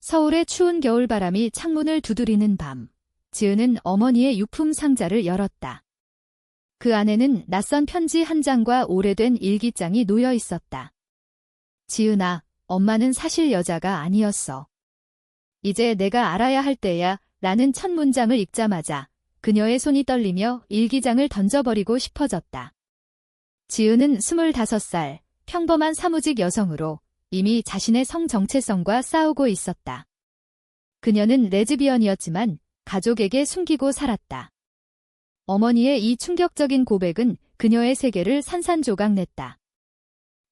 서울의 추운 겨울바람이 창문을 두드리는 밤, 지은은 어머니의 유품 상자를 열었다. 그 안에는 낯선 편지 한 장과 오래된 일기장이 놓여 있었다. 지은아, 엄마는 사실 여자가 아니었어. 이제 내가 알아야 할 때야. 라는 첫 문장을 읽자마자 그녀의 손이 떨리며 일기장을 던져버리고 싶어졌다. 지은은 25살, 평범한 사무직 여성으로 이미 자신의 성 정체성과 싸우고 있었다. 그녀는 레즈비언이었지만 가족에게 숨기고 살았다. 어머니의 이 충격적인 고백은 그녀의 세계를 산산조각냈다.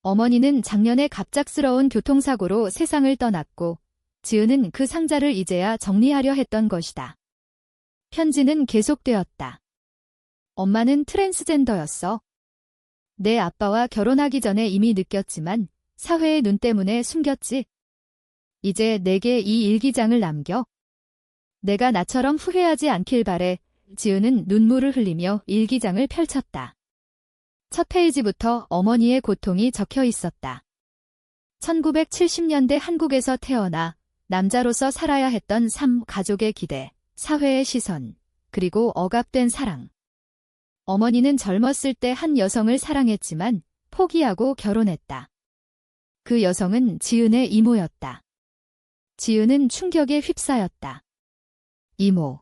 어머니는 작년에 갑작스러운 교통사고로 세상을 떠났고 지은은 그 상자를 이제야 정리하려 했던 것이다. 편지는 계속되었다. 엄마는 트랜스젠더였어. 내 아빠와 결혼하기 전에 이미 느꼈지만 사회의 눈 때문에 숨겼지. 이제 내게 이 일기장을 남겨. 내가 나처럼 후회하지 않길 바래. 지은은 눈물을 흘리며 일기장을 펼쳤다. 첫 페이지부터 어머니의 고통이 적혀 있었다. 1970년대 한국에서 태어나 남자로서 살아야 했던 삶, 가족의 기대, 사회의 시선, 그리고 억압된 사랑. 어머니는 젊었을 때 한 여성을 사랑했지만 포기하고 결혼했다. 그 여성은 지은의 이모였다. 지은은 충격에 휩싸였다. 이모.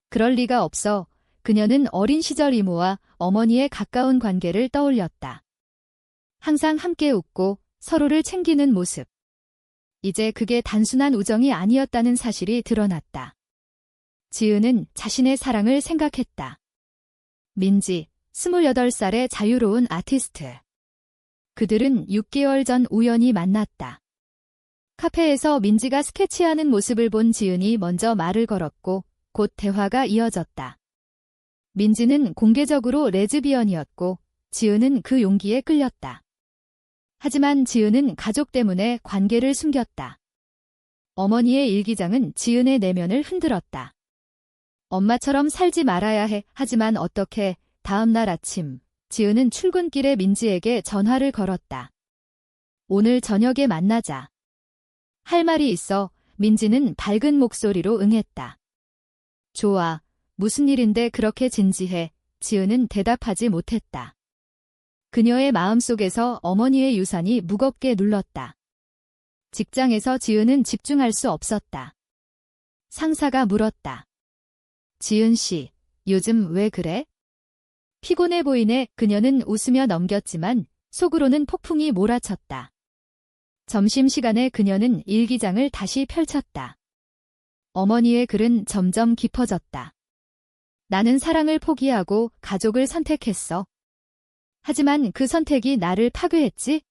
그럴 리가 없어. 그녀는 어린 시절 이모와 어머니의 가까운 관계를 떠올렸다. 항상 함께 웃고 서로를 챙기는 모습. 이제 그게 단순한 우정이 아니었다는 사실이 드러났다. 지은은 자신의 사랑을 생각했다. 민지, 28살의 자유로운 아티스트. 그들은 6개월 전 우연히 만났다. 카페에서 민지가 스케치하는 모습을 본 지은이 먼저 말을 걸었고 곧 대화가 이어졌다. 민지는 공개적으로 레즈비언이었고 지은은 그 용기에 끌렸다. 하지만 지은은 가족 때문에 관계를 숨겼다. 어머니의 일기장은 지은의 내면을 흔들었다. 엄마처럼 살지 말아야 해. 하지만 어떻게? 다음 날 아침, 지은은 출근길에 민지에게 전화를 걸었다. 오늘 저녁에 만나자. 할 말이 있어. 민지는 밝은 목소리로 응했다. 좋아. 무슨 일인데 그렇게 진지해? 지은은 대답하지 못했다. 그녀의 마음속에서 어머니의 유산이 무겁게 눌렀다. 직장에서 지은은 집중할 수 없었다. 상사가 물었다. 지은 씨, 요즘 왜 그래? 피곤해 보이네. 그녀는 웃으며 넘겼지만 속으로는 폭풍이 몰아쳤다. 점심시간에 그녀는 일기장을 다시 펼쳤다. 어머니의 글은 점점 깊어졌다. 나는 사랑을 포기하고 가족을 선택했어. 하지만 그 선택이 나를 파괴했지?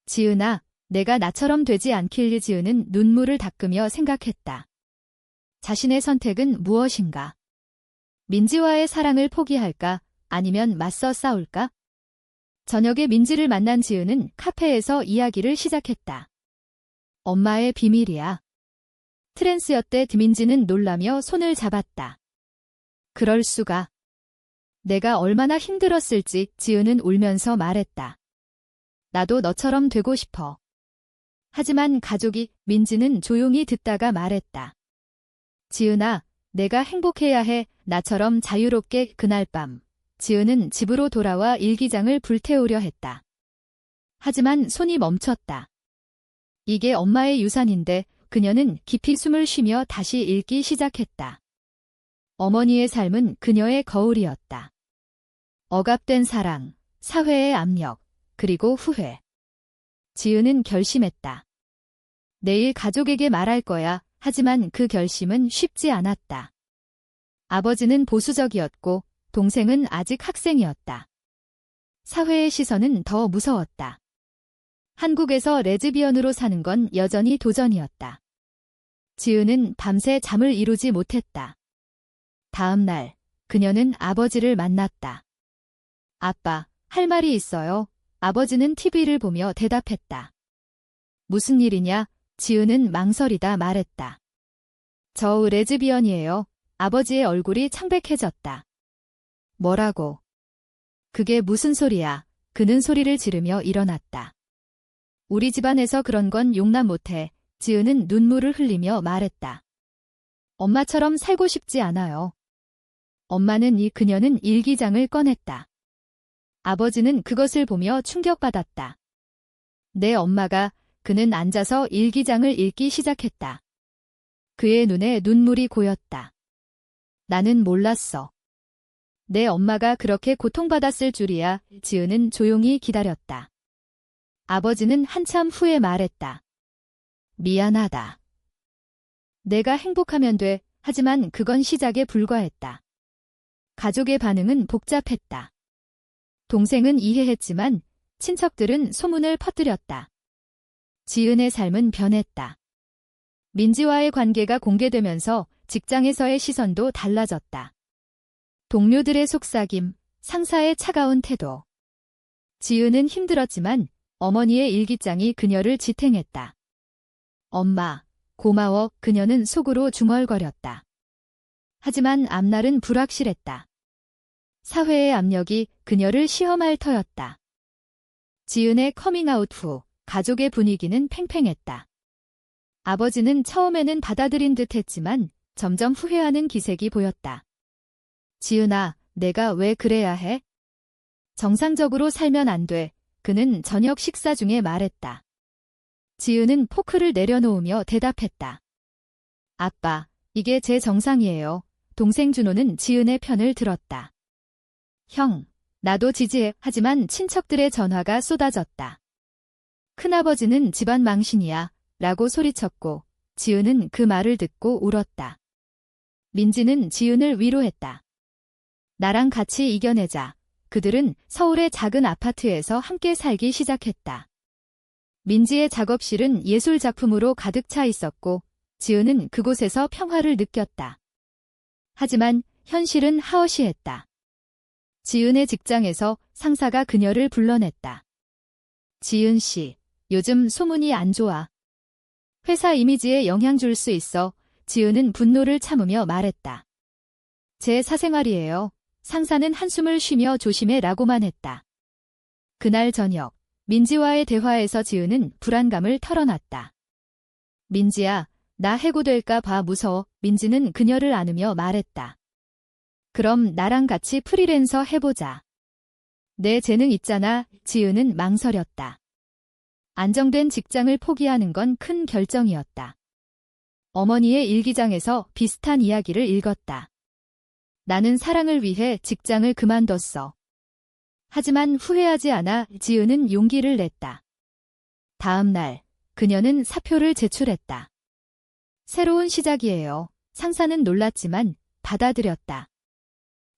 지은아, 내가 나처럼 되지 않길. 지은은 눈물을 닦으며 생각했다. 자신의 선택은 무엇인가? 민지와의 사랑을 포기할까? 아니면 맞서 싸울까? 저녁에 민지를 만난 지은은 카페에서 이야기를 시작했다. 엄마의 비밀이야. 트랜스였대. 민지는 놀라며 손을 잡았다. 그럴 수가. 내가 얼마나 힘들었을지. 지은은 울면서 말했다. 나도 너처럼 되고 싶어. 하지만 가족이. 민지는 조용히 듣다가 말했다. 지은아, 내가 행복해야 해. 나처럼 자유롭게. 그날 밤, 지은은 집으로 돌아와 일기장을 불태우려 했다. 하지만 손이 멈췄다. 이게 엄마의 유산인데. 그녀는 깊이 숨을 쉬며 다시 읽기 시작했다. 어머니의 삶은 그녀의 거울이었다. 억압된 사랑, 사회의 압력, 그리고 후회. 지은은 결심했다. 내일 가족에게 말할 거야. 하지만 그 결심은 쉽지 않았다. 아버지는 보수적이었고 동생은 아직 학생이었다. 사회의 시선은 더 무서웠다. 한국에서 레즈비언으로 사는 건 여전히 도전이었다. 지은은 밤새 잠을 이루지 못했다. 다음 날, 그녀는 아버지를 만났다. 아빠, 할 말이 있어요. 아버지는 TV를 보며 대답했다. 무슨 일이냐? 지은은 망설이다 말했다. 저 레즈비언이에요. 아버지의 얼굴이 창백해졌다. 뭐라고? 그게 무슨 소리야? 그는 소리를 지르며 일어났다. 우리 집안에서 그런 건 용납 못해. 지은은 눈물을 흘리며 말했다. 엄마처럼 살고 싶지 않아요. 엄마는 그녀는 일기장을 꺼냈다. 아버지는 그것을 보며 충격받았다. 내 엄마가 그는 앉아서 일기장을 읽기 시작했다. 그의 눈에 눈물이 고였다. 나는 몰랐어. 내 엄마가 그렇게 고통받았을 줄이야. 지은은 조용히 기다렸다. 아버지는 한참 후에 말했다. 미안하다. 내가 행복하면 돼. 하지만 그건 시작에 불과했다. 가족의 반응은 복잡했다. 동생은 이해했지만 친척들은 소문을 퍼뜨렸다. 지은의 삶은 변했다. 민지와의 관계가 공개되면서 직장에서의 시선도 달라졌다. 동료들의 속삭임, 상사의 차가운 태도. 지은은 힘들었지만 어머니의 일기장이 그녀를 지탱했다. 엄마, 고마워. 그녀는 속으로 중얼거렸다. 하지만 앞날은 불확실했다. 사회의 압력이 그녀를 시험할 터였다. 지은의 커밍아웃 후 가족의 분위기는 팽팽했다. 아버지는 처음에는 받아들인 듯 했지만 점점 후회하는 기색이 보였다. 지은아, 내가 왜 그래야 해? 정상적으로 살면 안 돼. 그는 저녁 식사 중에 말했다. 지은은 포크를 내려놓으며 대답했다. 아빠, 이게 제 정상이에요. 동생 준호는 지은의 편을 들었다. 형, 나도 지지해. 하지만 친척들의 전화가 쏟아졌다. 큰아버지는 집안 망신이야. 라고 소리쳤고 지은은 그 말을 듣고 울었다. 민지는 지은을 위로했다. 나랑 같이 이겨내자. 그들은 서울의 작은 아파트에서 함께 살기 시작했다. 민지의 작업실은 예술 작품으로 가득 차 있었고 지은은 그곳에서 평화를 느꼈다. 하지만 현실은 하어시했다. 지은의 직장에서 상사가 그녀를 불러냈다. 지은 씨, 요즘 소문이 안 좋아. 회사 이미지에 영향 줄 수 있어. 지은은 분노를 참으며 말했다. 제 사생활이에요. 상사는 한숨을 쉬며 조심해 라고만 했다. 그날 저녁, 민지와의 대화에서 지은은 불안감을 털어놨다. 민지야, 나 해고될까 봐 무서워. 민지는 그녀를 안으며 말했다. 그럼 나랑 같이 프리랜서 해보자. 내 재능 있잖아. 지은은 망설였다. 안정된 직장을 포기하는 건 큰 결정이었다. 어머니의 일기장에서 비슷한 이야기를 읽었다. 나는 사랑을 위해 직장을 그만뒀어. 하지만 후회하지 않아. 지은은 용기를 냈다. 다음 날, 그녀는 사표를 제출했다. 새로운 시작이에요. 상사는 놀랐지만 받아들였다.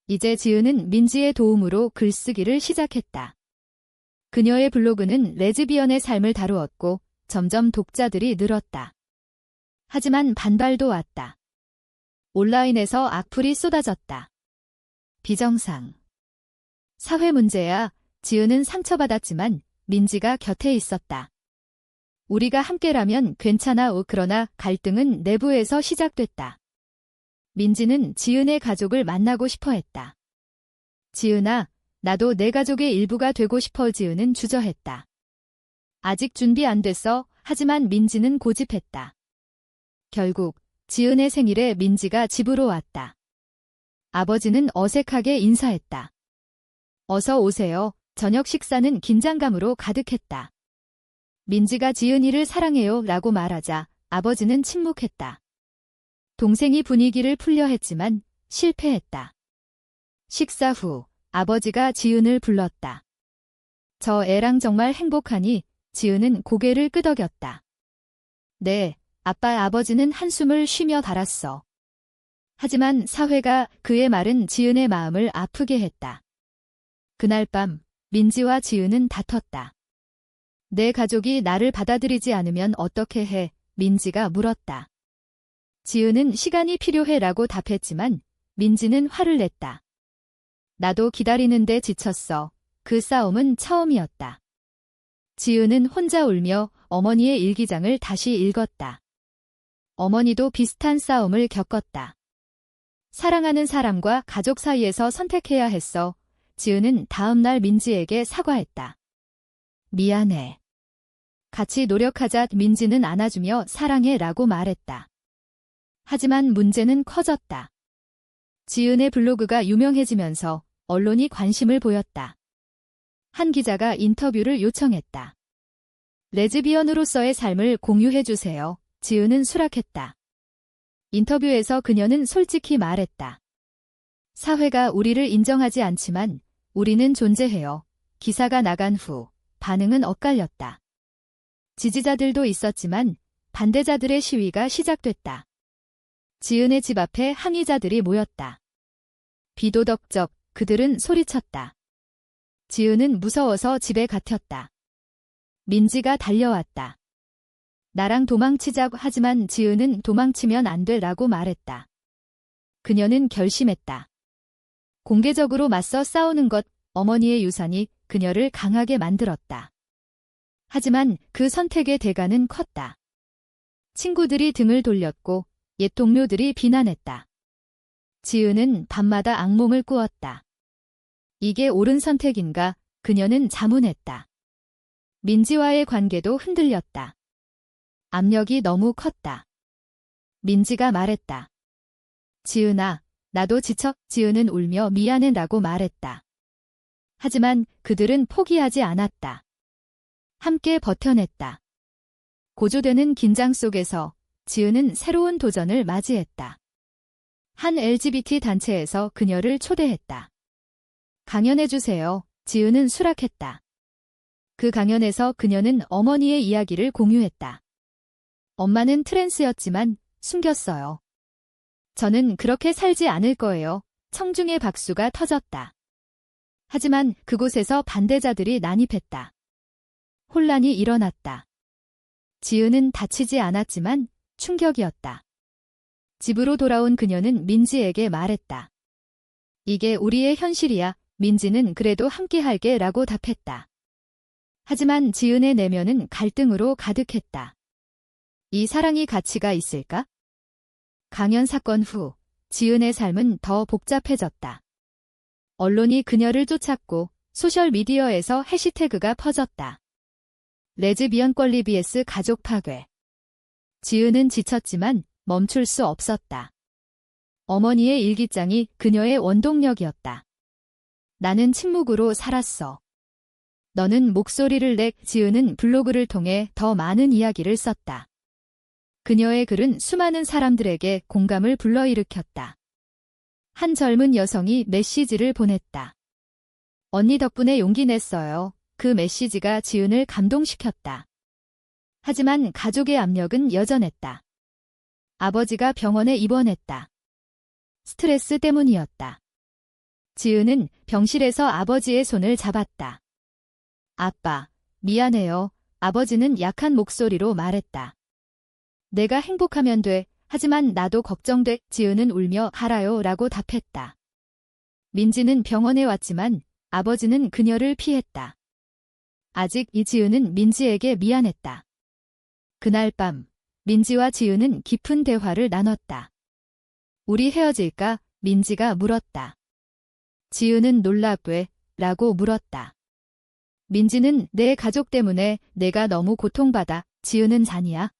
이제 지은은 민지의 도움으로 글쓰기를 시작했다. 그녀의 블로그는 레즈비언의 삶을 다루었고 점점 독자들이 늘었다. 하지만 반발도 왔다. 온라인에서 악플이 쏟아졌다. 비정상. 사회 문제야. 지은은 상처받았지만 민지가 곁에 있었다. 우리가 함께라면 괜찮아. 그러나 갈등은 내부에서 시작됐다. 민지는 지은의 가족을 만나고 싶어 했다. 지은아, 나도 내 가족의 일부가 되고 싶어. 지은은 주저했다. 아직 준비 안 됐어. 하지만 민지는 고집했다. 결국 지은의 생일에 민지가 집으로 왔다. 아버지는 어색하게 인사했다. 어서 오세요. 저녁 식사는 긴장감으로 가득했다. 민지가 지은이를 사랑해요 라고 말하자 아버지는 침묵했다. 동생이 분위기를 풀려 했지만 실패했다. 식사 후 아버지가 지은을 불렀다. 저 애랑 정말 행복하니? 지은은 고개를 끄덕였다. 네, 아빠. 아버지는 한숨을 쉬며 달았어. 하지만 사회가 그의 말은 지은의 마음을 아프게 했다. 그날 밤 민지와 지은은 다퉜다. 내 가족이 나를 받아들이지 않으면 어떻게 해? 민지가 물었다. 지은은 시간이 필요해 라고 답했지만 민지는 화를 냈다. 나도 기다리는데 지쳤어. 그 싸움은 처음이었다. 지은은 혼자 울며 어머니의 일기장을 다시 읽었다. 어머니도 비슷한 싸움을 겪었다. 사랑하는 사람과 가족 사이에서 선택해야 했어. 지은은 다음 날 민지에게 사과했다. 미안해. 같이 노력하자. 민지는 안아주며 사랑해라고 말했다. 하지만 문제는 커졌다. 지은의 블로그가 유명해지면서 언론이 관심을 보였다. 한 기자가 인터뷰를 요청했다. 레즈비언으로서의 삶을 공유해주세요. 지은은 수락했다. 인터뷰에서 그녀는 솔직히 말했다. 사회가 우리를 인정하지 않지만 우리는 존재해요. 기사가 나간 후 반응은 엇갈렸다. 지지자들도 있었지만 반대자들의 시위가 시작됐다. 지은의 집 앞에 항의자들이 모였다. 비도덕적, 그들은 소리쳤다. 지은은 무서워서 집에 갇혔다. 민지가 달려왔다. 나랑 도망치자고. 하지만 지은은 도망치면 안 돼라고 말했다. 그녀는 결심했다. 공개적으로 맞서 싸우는 것. 어머니의 유산이 그녀를 강하게 만들었다. 하지만 그 선택의 대가는 컸다. 친구들이 등을 돌렸고 옛 동료들이 비난했다. 지은은 밤마다 악몽을 꾸었다. 이게 옳은 선택인가? 그녀는 자문했다. 민지와의 관계도 흔들렸다. 압력이 너무 컸다. 민지가 말했다. 지은아, 나도 지쳐. 지은은 울며 미안해라고 말했다. 하지만 그들은 포기하지 않았다. 함께 버텨냈다. 고조되는 긴장 속에서 지은은 새로운 도전을 맞이했다. 한 LGBT 단체에서 그녀를 초대했다. 강연해주세요. 지은은 수락했다. 그 강연에서 그녀는 어머니의 이야기를 공유했다. 엄마는 트랜스였지만 숨겼어요. 저는 그렇게 살지 않을 거예요. 청중의 박수가 터졌다. 하지만 그곳에서 반대자들이 난입했다. 혼란이 일어났다. 지은은 다치지 않았지만 충격이었다. 집으로 돌아온 그녀는 민지에게 말했다. 이게 우리의 현실이야. 민지는 그래도 함께할게 라고 답했다. 하지만 지은의 내면은 갈등으로 가득했다. 이 사랑이 가치가 있을까? 강연 사건 후 지은의 삶은 더 복잡해졌다. 언론이 그녀를 쫓았고 소셜미디어에서 해시태그가 퍼졌다. 레즈비언권리 vs 가족 파괴. 지은은 지쳤지만 멈출 수 없었다. 어머니의 일기장이 그녀의 원동력이었다. 나는 침묵으로 살았어. 너는 목소리를 내. 지은은 블로그를 통해 더 많은 이야기를 썼다. 그녀의 글은 수많은 사람들에게 공감을 불러일으켰다. 한 젊은 여성이 메시지를 보냈다. 언니 덕분에 용기 냈어요. 그 메시지가 지은을 감동시켰다. 하지만 가족의 압력은 여전했다. 아버지가 병원에 입원했다. 스트레스 때문이었다. 지은은 병실에서 아버지의 손을 잡았다. 아빠, 미안해요. 아버지는 약한 목소리로 말했다. 내가 행복하면 돼. 하지만 나도 걱정돼. 지은은 울며 알아요 라고 답했다. 민지는 병원에 왔지만 아버지는 그녀를 피했다. 아직 지은은 민지에게 미안했다. 그날 밤 민지와 지은은 깊은 대화를 나눴다. 우리 헤어질까? 민지가 물었다. 지은은 놀라 왜? 라고 물었다. 민지는 내 가족 때문에 내가 너무 고통받아. 지은은 잔이야.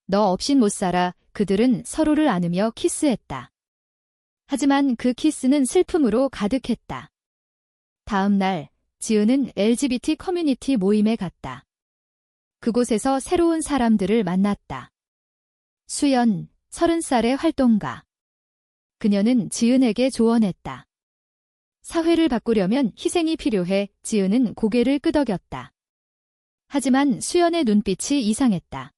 너 없인 못 살아. 그들은 서로를 안으며 키스했다. 하지만 그 키스는 슬픔으로 가득했다. 다음 날 지은은 LGBT 커뮤니티 모임에 갔다. 그곳에서 새로운 사람들을 만났다. 수연, 30살의 활동가. 그녀는 지은에게 조언했다. 사회를 바꾸려면 희생이 필요해. 지은은 고개를 끄덕였다. 하지만 수연의 눈빛이 이상했다.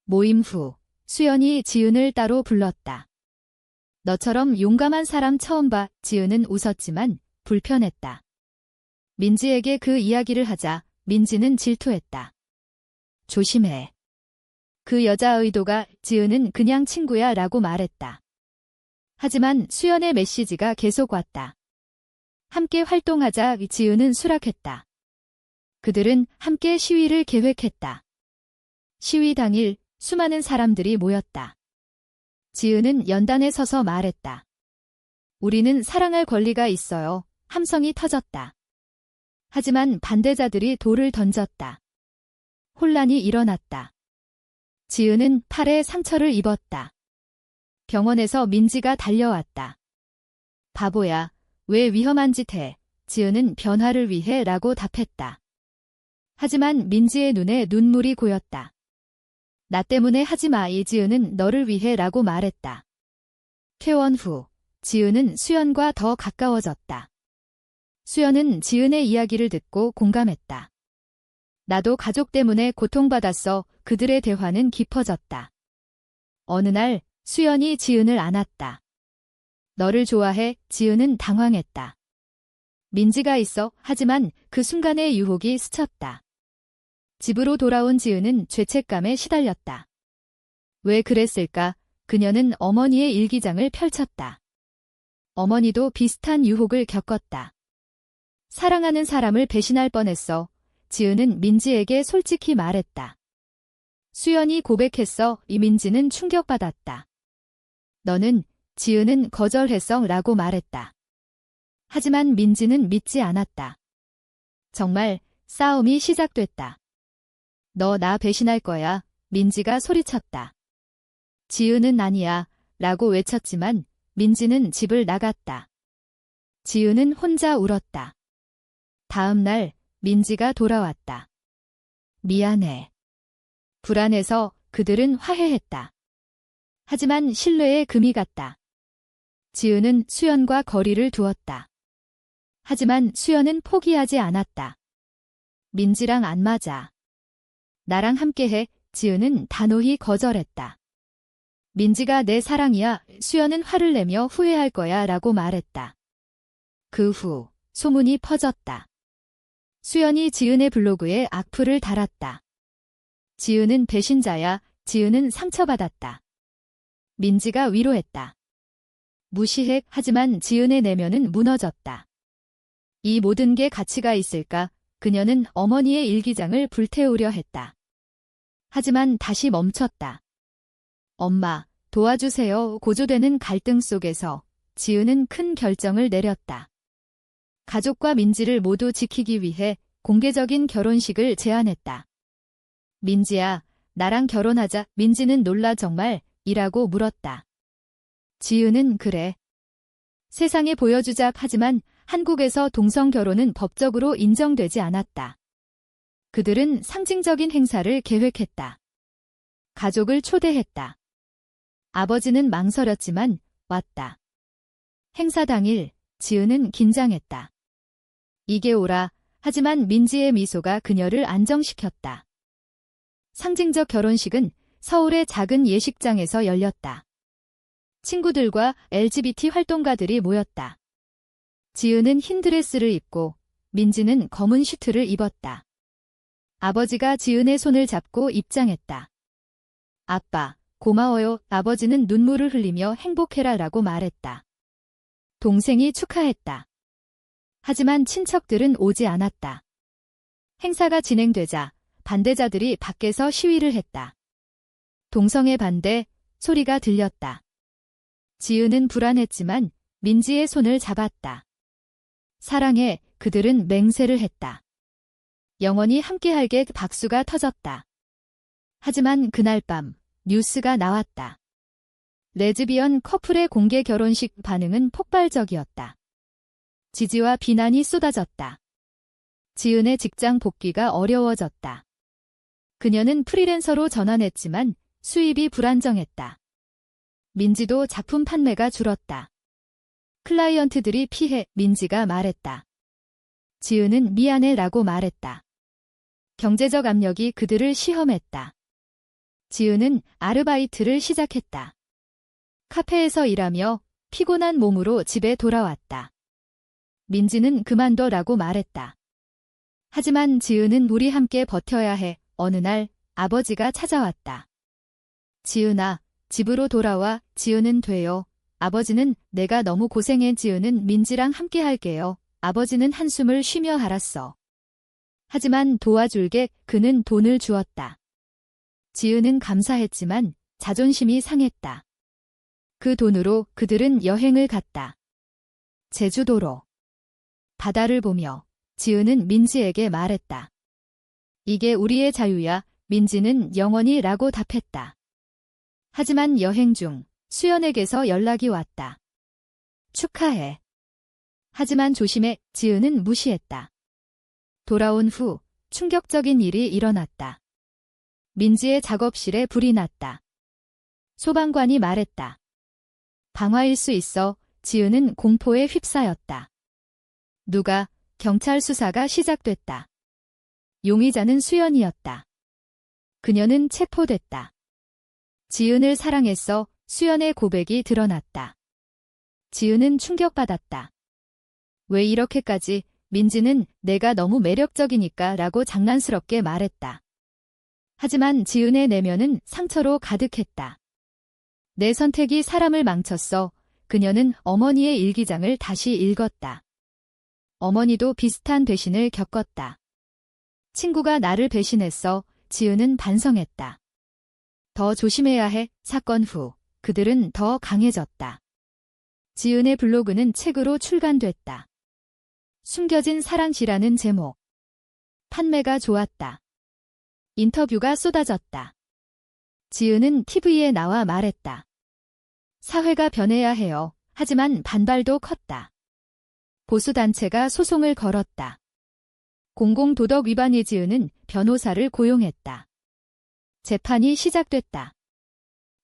모임 후 수연이 지은을 따로 불렀다. 너처럼 용감한 사람 처음 봐. 지은은 웃었지만 불편했다. 민지에게 그 이야기를 하자 민지는 질투했다. 조심해. 그 여자 의도가. 지은은 그냥 친구야 라고 말했다. 하지만 수연의 메시지가 계속 왔다. 함께 활동하자. 지은은 수락했다. 그들은 함께 시위를 계획했다. 시위 당일 수많은 사람들이 모였다. 지은은 연단에 서서 말했다. 우리는 사랑할 권리가 있어요. 함성이 터졌다. 하지만 반대자들이 돌을 던졌다. 혼란이 일어났다. 지은은 팔에 상처를 입었다. 병원에서 민지가 달려왔다. 바보야, 왜 위험한 짓 해? 지은은 변화를 위해 라고 답했다. 하지만 민지의 눈에 눈물이 고였다. 나 때문에 하지 마. 지은은 너를 위해 라고 말했다. 퇴원 후, 지은은 수연과 더 가까워졌다. 수연은 지은의 이야기를 듣고 공감했다. 나도 가족 때문에 고통받았어. 그들의 대화는 깊어졌다. 어느 날 수연이 지은을 안았다. 너를 좋아해. 지은은 당황했다. 민지가 있어. 하지만 그 순간의 유혹이 스쳤다. 집으로 돌아온 지은은 죄책감에 시달렸다. 왜 그랬을까? 그녀는 어머니의 일기장을 펼쳤다. 어머니도 비슷한 유혹을 겪었다. 사랑하는 사람을 배신할 뻔했어. 지은은 민지에게 솔직히 말했다. 수연이 고백했어. 민지는 충격받았다. 너는, 지은은 거절했어 라고 말했다. 하지만 민지는 믿지 않았다. 정말 싸움이 시작됐다. 너 나 배신할 거야. 민지가 소리쳤다. 지은은 아니야 라고 외쳤지만 민지는 집을 나갔다. 지은은 혼자 울었다. 다음 날 민지가 돌아왔다. 미안해. 불안해서 그들은 화해했다. 하지만 신뢰에 금이 갔다. 지은은 수연과 거리를 두었다. 하지만 수연은 포기하지 않았다. 민지랑 안 맞아. 나랑 함께해. 지은은 단호히 거절했다. 민지가 내 사랑이야. 수연은 화를 내며 후회할 거야 라고 말했다. 그 후 소문이 퍼졌다. 수연이 지은의 블로그에 악플을 달았다. 지은은 배신자야. 지은은 상처받았다. 민지가 위로했다. 무시해. 하지만 지은의 내면은 무너졌다. 이 모든 게 가치가 있을까? 그녀는 어머니의 일기장을 불태우려 했다. 하지만 다시 멈췄다. 엄마, 도와주세요. 고조되는 갈등 속에서 지은은 큰 결정을 내렸다. 가족과 민지를 모두 지키기 위해 공개적인 결혼식을 제안했다. 민지야, 나랑 결혼하자. 민지는 놀라 정말? 이라고 물었다. 지은은 그래. 세상에 보여주자. 하지만 한국에서 동성 결혼은 법적으로 인정되지 않았다. 그들은 상징적인 행사를 계획했다. 가족을 초대했다. 아버지는 망설였지만 왔다. 행사 당일 지은은 긴장했다. 이게 오라. 하지만 민지의 미소가 그녀를 안정시켰다. 상징적 결혼식은 서울의 작은 예식장에서 열렸다. 친구들과 LGBT 활동가들이 모였다. 지은은 흰 드레스를 입고 민지는 검은 슈트를 입었다. 아버지가 지은의 손을 잡고 입장했다. 아빠, 고마워요. 아버지는 눈물을 흘리며 행복해라 라고 말했다. 동생이 축하했다. 하지만 친척들은 오지 않았다. 행사가 진행되자 반대자들이 밖에서 시위를 했다. 동성애 반대 소리가 들렸다. 지은은 불안했지만 민지의 손을 잡았다. 사랑해. 그들은 맹세를 했다. 영원히 함께할게. 박수가 터졌다. 하지만 그날 밤 뉴스가 나왔다. 레즈비언 커플의 공개 결혼식. 반응은 폭발적이었다. 지지와 비난이 쏟아졌다. 지은의 직장 복귀가 어려워졌다. 그녀는 프리랜서로 전환했지만 수입이 불안정했다. 민지도 작품 판매가 줄었다. 클라이언트들이 피해. 민지가 말했다. 지은은 미안해 라고 말했다. 경제적 압력이 그들을 시험했다. 지은은 아르바이트를 시작했다. 카페에서 일하며 피곤한 몸으로 집에 돌아왔다. 민지는 그만둬 라고 말했다. 하지만 지은은 우리 함께 버텨야 해. 어느 날 아버지가 찾아왔다. 지은아, 집으로 돌아와. 지은은 돼요. 아버지는 내가 너무 고생해. 지은은 민지랑 함께 할게요. 아버지는 한숨을 쉬며 알았어. 하지만 도와줄게. 그는 돈을 주었다. 지은은 감사했지만 자존심이 상했다. 그 돈으로 그들은 여행을 갔다. 제주도로. 바다를 보며 지은은 민지에게 말했다. 이게 우리의 자유야. 민지는 영원히 라고 답했다. 하지만 여행 중 수연에게서 연락이 왔다. 축하해. 하지만 조심해. 지은은 무시했다. 돌아온 후 충격적인 일이 일어났다. 민지의 작업실에 불이 났다. 소방관이 말했다. 방화일 수 있어. 지은은 공포에 휩싸였다. 누가? 경찰 수사가 시작됐다. 용의자는 수연이었다. 그녀는 체포됐다. 지은을 사랑했어. 수연의 고백이 드러났다. 지은은 충격받았다. 왜 이렇게까지? 민지는 내가 너무 매력적이니까 라고 장난스럽게 말했다. 하지만 지은의 내면은 상처로 가득했다. 내 선택이 사람을 망쳤어. 그녀는 어머니의 일기장을 다시 읽었다. 어머니도 비슷한 배신을 겪었다. 친구가 나를 배신했어. 지은은 반성했다. 더 조심해야 해. 사건 후 그들은 더 강해졌다. 지은의 블로그는 책으로 출간됐다. 숨겨진 사랑시라는 제목. 판매가 좋았다. 인터뷰가 쏟아졌다. 지은은 TV에 나와 말했다. 사회가 변해야 해요. 하지만 반발도 컸다. 보수단체가 소송을 걸었다. 공공도덕 위반의 지은은 변호사를 고용했다. 재판이 시작됐다.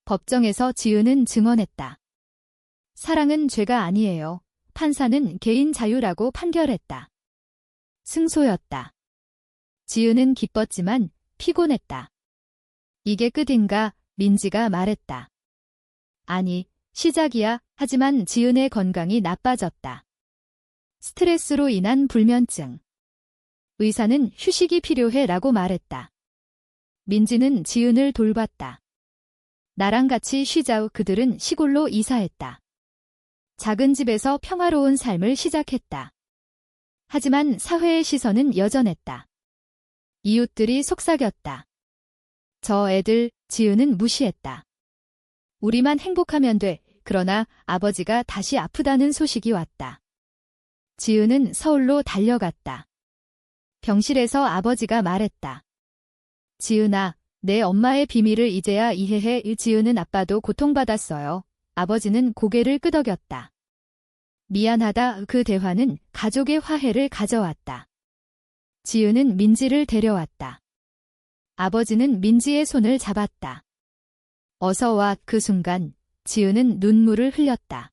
법정에서 지은은 증언했다. 사랑은 죄가 아니에요. 판사는 개인 자유라고 판결했다. 승소였다. 지은은 기뻤지만 피곤했다. 이게 끝인가? 민지가 말했다. 아니, 시작이야. 하지만 지은의 건강이 나빠졌다. 스트레스로 인한 불면증. 의사는 휴식이 필요해 라고 말했다. 민지는 지은을 돌봤다. 나랑 같이 쉬자. 그들은 시골로 이사했다. 작은 집에서 평화로운 삶을 시작했다. 하지만 사회의 시선은 여전했다. 이웃들이 속삭였다. 저 애들, 지은은 무시했다. 우리만 행복하면 돼. 그러나 아버지가 다시 아프다는 소식이 왔다. 지은은 서울로 달려갔다. 병실에서 아버지가 말했다. 지은아, 내 엄마의 비밀을 이제야 이해해. 지은은 아빠도 고통받았어요. 아버지는 고개를 끄덕였다. 미안하다. 그 대화는 가족의 화해를 가져왔다. 지은은 민지를 데려왔다. 아버지는 민지의 손을 잡았다. 어서 와. 그 순간 지은은 눈물을 흘렸다.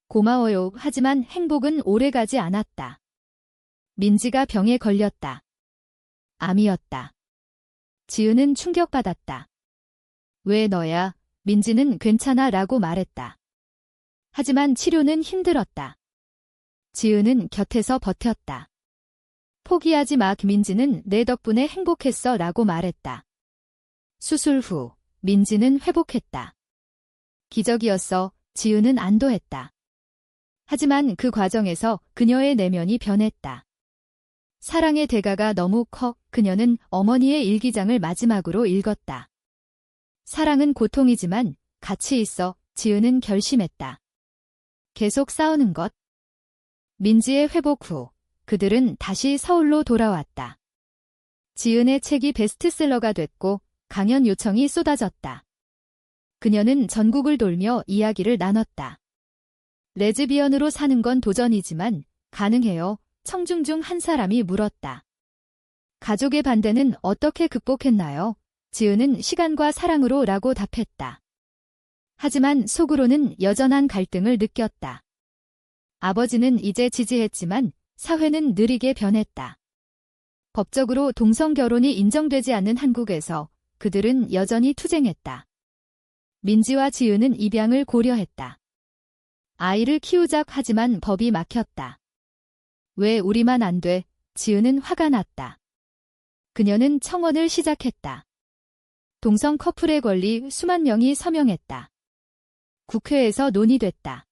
고마워요. 하지만 행복은 오래가지 않았다. 민지가 병에 걸렸다. 암이었다. 지은은 충격받았다. 왜 너야? 민지는 괜찮아 라고 말했다. 하지만 치료는 힘들었다. 지은은 곁에서 버텼다. 포기하지 마. 민지는 내 덕분에 행복했어 라고 말했다. 수술 후 민지는 회복했다. 기적이었어. 지은은 안도했다. 하지만 그 과정에서 그녀의 내면이 변했다. 사랑의 대가가 너무 커. 그녀는 어머니의 일기장을 마지막으로 읽었다. 사랑은 고통이지만 가치 있어. 지은은 결심했다. 계속 싸우는 것. 민지의 회복 후 그들은 다시 서울로 돌아왔다. 지은의 책이 베스트셀러가 됐고 강연 요청이 쏟아졌다. 그녀는 전국을 돌며 이야기를 나눴다. 레즈비언으로 사는 건 도전이지만 가능해요. 청중 중 한 사람이 물었다. 가족의 반대는 어떻게 극복했나요? 지은은 시간과 사랑으로 라고 답했다. 하지만 속으로는 여전한 갈등을 느꼈다. 아버지는 이제 지지했지만 사회는 느리게 변했다. 법적으로 동성 결혼이 인정되지 않는 한국에서 그들은 여전히 투쟁했다. 민지와 지은은 입양을 고려했다. 아이를 키우자. 하지만 법이 막혔다. 왜 우리만 안 돼? 지은은 화가 났다. 그녀는 청원을 시작했다. 동성 커플의 권리 수만 명이 서명했다. 국회에서 논의됐다.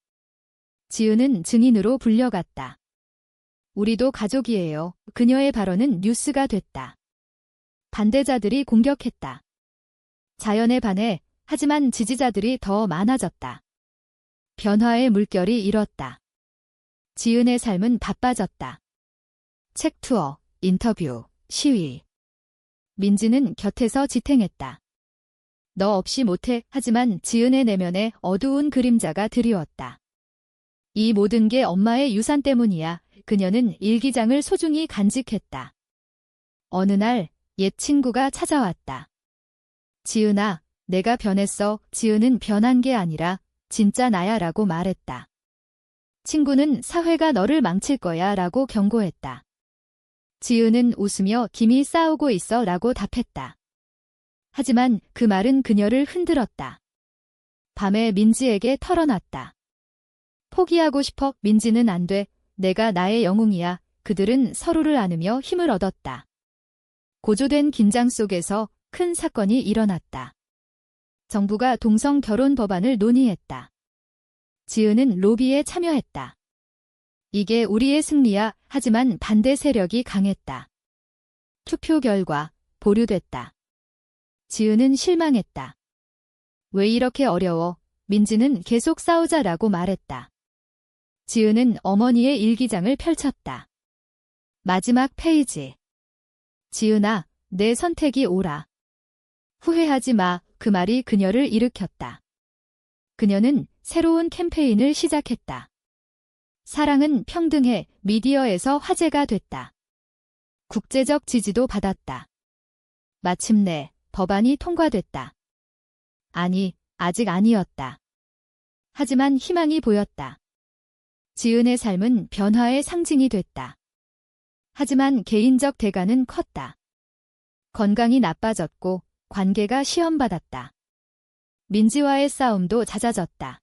지은은 증인으로 불려갔다. 우리도 가족이에요. 그녀의 발언은 뉴스가 됐다. 반대자들이 공격했다. 자연에 반해. 하지만 지지자들이 더 많아졌다. 변화의 물결이 일었다. 지은의 삶은 바빠졌다. 책 투어, 인터뷰, 시위. 민지는 곁에서 지탱했다. 너 없이 못해. 하지만 지은의 내면에 어두운 그림자가 드리웠다. 이 모든 게 엄마의 유산 때문이야. 그녀는 일기장을 소중히 간직했다. 어느 날 옛 친구가 찾아왔다. 지은아, 내가 변했어. 지은은 변한 게 아니라 진짜 나야 라고 말했다. 친구는 사회가 너를 망칠 거야 라고 경고했다. 지은은 웃으며 김이 싸우고 있어 라고 답했다. 하지만 그 말은 그녀를 흔들었다. 밤에 민지에게 털어놨다. 포기하고 싶어. 민지는 안 돼. 내가 나의 영웅이야. 그들은 서로를 안으며 힘을 얻었다. 고조된 긴장 속에서 큰 사건이 일어났다. 정부가 동성 결혼 법안을 논의했다. 지은은 로비에 참여했다. 이게 우리의 승리야. 하지만 반대 세력이 강했다. 투표 결과 보류됐다. 지은은 실망했다. 왜 이렇게 어려워? 민지는 계속 싸우자라고 말했다. 지은은 어머니의 일기장을 펼쳤다. 마지막 페이지. 지은아, 내 선택이 옳아. 후회하지 마. 그 말이 그녀를 일으켰다. 그녀는 새로운 캠페인을 시작했다. 사랑은 평등해. 미디어에서 화제가 됐다. 국제적 지지도 받았다. 마침내 법안이 통과됐다. 아니, 아직 아니었다. 하지만 희망이 보였다. 지은의 삶은 변화의 상징이 됐다. 하지만 개인적 대가는 컸다. 건강이 나빠졌고 관계가 시험받았다. 민지와의 싸움도 잦아졌다.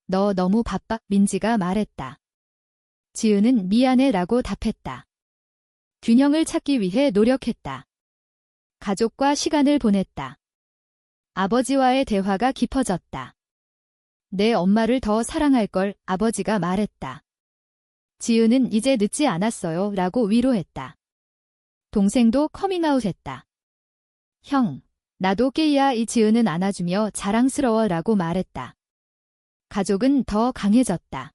너 너무 바빠. 민지가 말했다. 지은은 미안해 라고 답했다. 균형을 찾기 위해 노력했다. 가족과 시간을 보냈다. 아버지와의 대화가 깊어졌다. 내 엄마를 더 사랑할 걸. 아버지가 말했다. 지은은 이제 늦지 않았어요 라고 위로했다. 동생도 커밍아웃했다. 형, 나도 게이야. 이 지은은 안아주며 자랑스러워 라고 말했다. 가족은 더 강해졌다.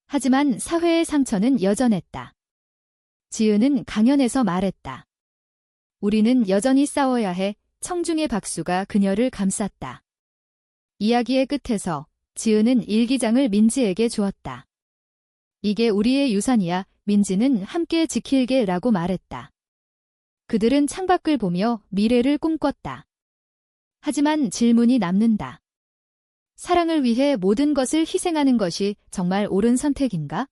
하지만 사회의 상처는 여전했다. 지은은 강연에서 말했다. 우리는 여전히 싸워야 해. 청중의 박수가 그녀를 감쌌다. 이야기의 끝에서 지은은 일기장을 민지에게 주었다. 이게 우리의 유산이야. 민지는 함께 지킬게 라고 말했다. 그들은 창밖을 보며 미래를 꿈꿨다. 하지만 질문이 남는다. 사랑을 위해 모든 것을 희생하는 것이 정말 옳은 선택인가?